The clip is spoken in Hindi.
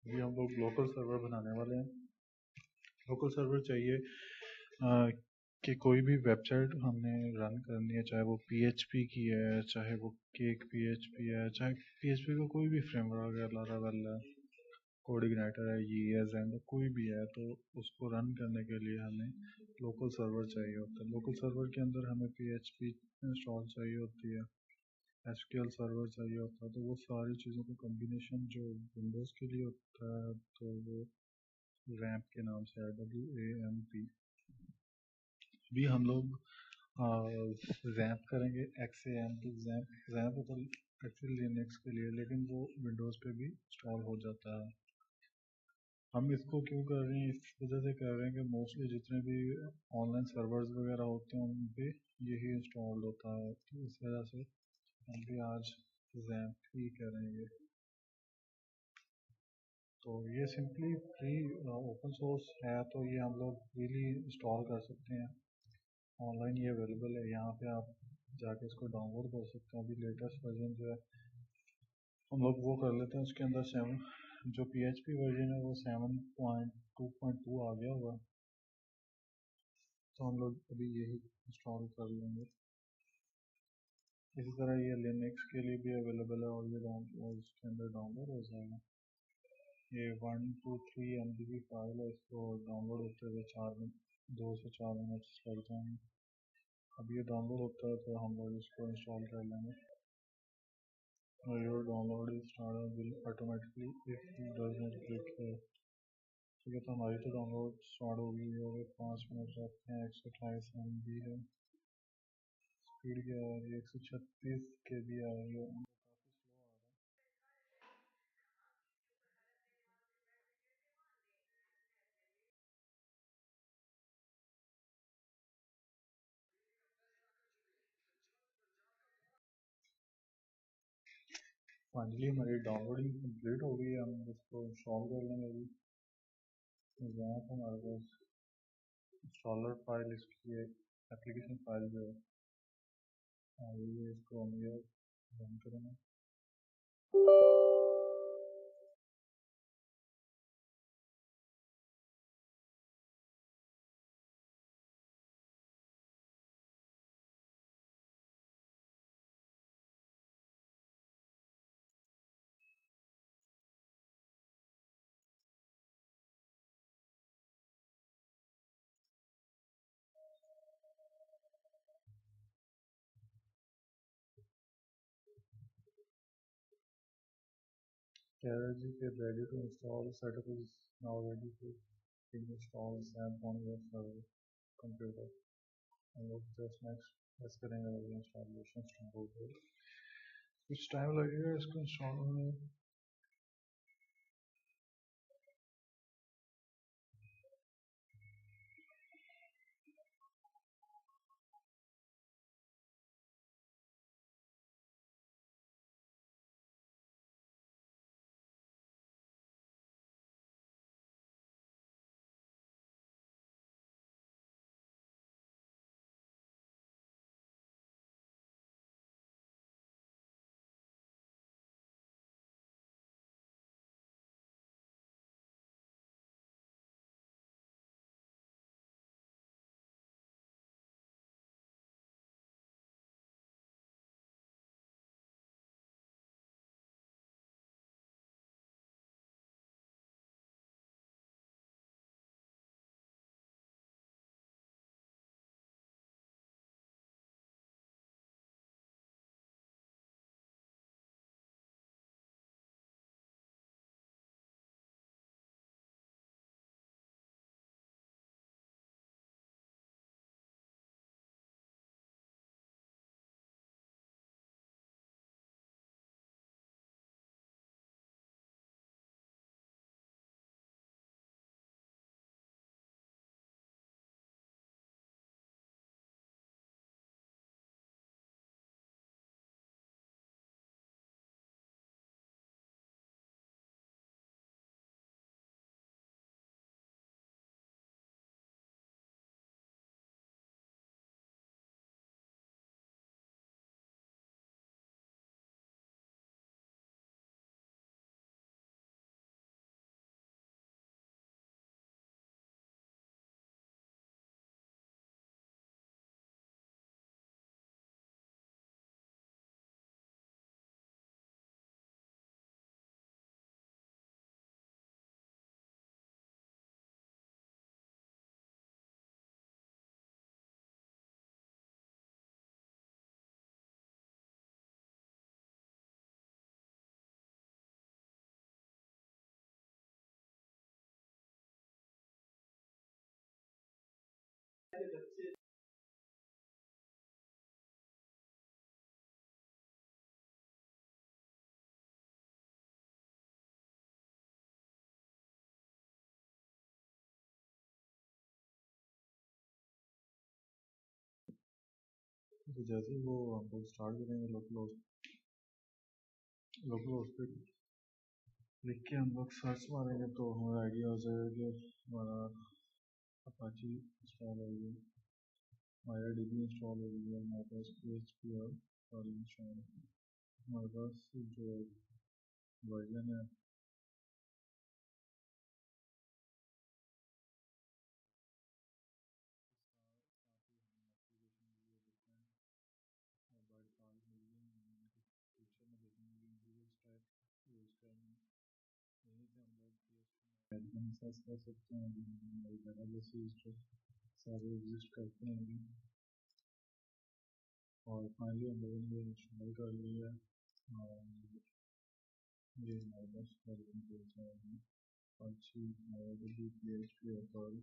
अभी हम लोग लोकल सर्वर बनाने वाले हैं। लोकल सर्वर चाहिए कि कोई भी वेबसाइट हमने रन करनी है, चाहे वो PHP की है, चाहे वो केक PHP है, चाहे PHP का कोई भी फ्रेमवर्क है, लारावेल है, कोड इग्नाइटर है, ये है, Xampp, कोई भी है, तो उसको रन करने के लिए हमें लोकल सर्वर चाहिए होता है। लोकल सर्वर के अंदर हमें PHP इंस्टॉल चाहिए होती है, SQL सर्वर चाहिए होता है। तो वो सारी चीज़ों का कम्बिनेशन जो विंडोज़ के लिए होता है, तो वो रैम्प के नाम से है, WAMP। अभी हम लोग रैम्प करेंगे, XAMP। रैम्प होता है एक्चुअली लिनक्स के लिए, लेकिन वो विंडोज़ पे भी इंस्टॉल हो जाता है। हम इसको क्यों कर रहे हैं, इस वजह से कर रहे हैं कि मोस्टली जितने भी ऑनलाइन सर्वर्स वगैरह होते हैं उन पे यही इंस्टॉल होता है, तो इस वजह से हम भी आज रैम्प ही करेंगे। तो ये सिंपली फ्री ओपन सोर्स है, तो ये हम लोग फ्रीली इंस्टॉल कर सकते हैं। ऑनलाइन ये अवेलेबल है, यहाँ पे आप जाके इसको डाउनलोड कर सकते हैं। अभी लेटेस्ट वर्जन जो है हम लोग वो कर लेते हैं, उसके अंदर 7 जो PHP वर्जन है वो 7.2.2 आ गया हुआ, तो हम लोग अभी यही इंस्टॉल कर लेंगे। इसी तरह ये लिनक्स के लिए भी अवेलेबल है, और ये इसके अंदर डाउनलोड हो जाएगा। ये 1 to 3 MB की फाइल है, इसको डाउनलोड होते हुए 2 से 4 मिनट लग जाएंगे। अब ये डाउनलोड होता है तो हम लोग इसको इंस्टॉल कर लेंगे। और your download is start will automatically if does not click है। ठीक है, तो हमारी तो डाउनलोड स्टार्ट हो गई है। 5 मिनट लगते हैं। 128 MB है, स्पीड क्या आ रही है, 136 KB आ रही है। फाइनली हमारी डाउनलोडिंग कंप्लीट हो गई है, हम इसको इंस्टॉल कर लेंगे। अभी यहाँ पर हमारे पास इंस्टॉलर फाइल, इसकी एप्लीकेशन फाइल जो है आई है, इसको हम ये रन करेंगे। जी के ready to install, setup is now ready to install Xampp on your server computer. हम लोग जस्ट नेक्स्ट प्रेस करेंगे और इंस्टॉलेशन स्टार्ट हो गई। कुछ टाइम लगेगा इसको इंस्टॉल होने में। तो जैसे ही वो हम लोग स्टार्ट करेंगे लोकल होस्ट पे लिख के हम लोग सर्च मारेंगे तो हमारा आइडिया हो जाएगा कि हमारा अपाची इंस्टॉल हो गया, माया डीबी इंस्टॉल हो गया, हमारे पास PHP और फाइल इंस्टॉल है, हमारे पास जो वर्जन है बाय फाइल मिल गई, फ्यूचर में देखेंगे इंटीरियर टाइप यूज़ करेंगे, यहीं से हम लोग एडमिन सर्च कर सकते हैं, डेटाबेस सारे एग्जिस्ट करते हैं और फाइनली हम लोगों ने इंस्टॉल कर लिया और ये हमारे पास वर्जन पे है अच्छी PHP और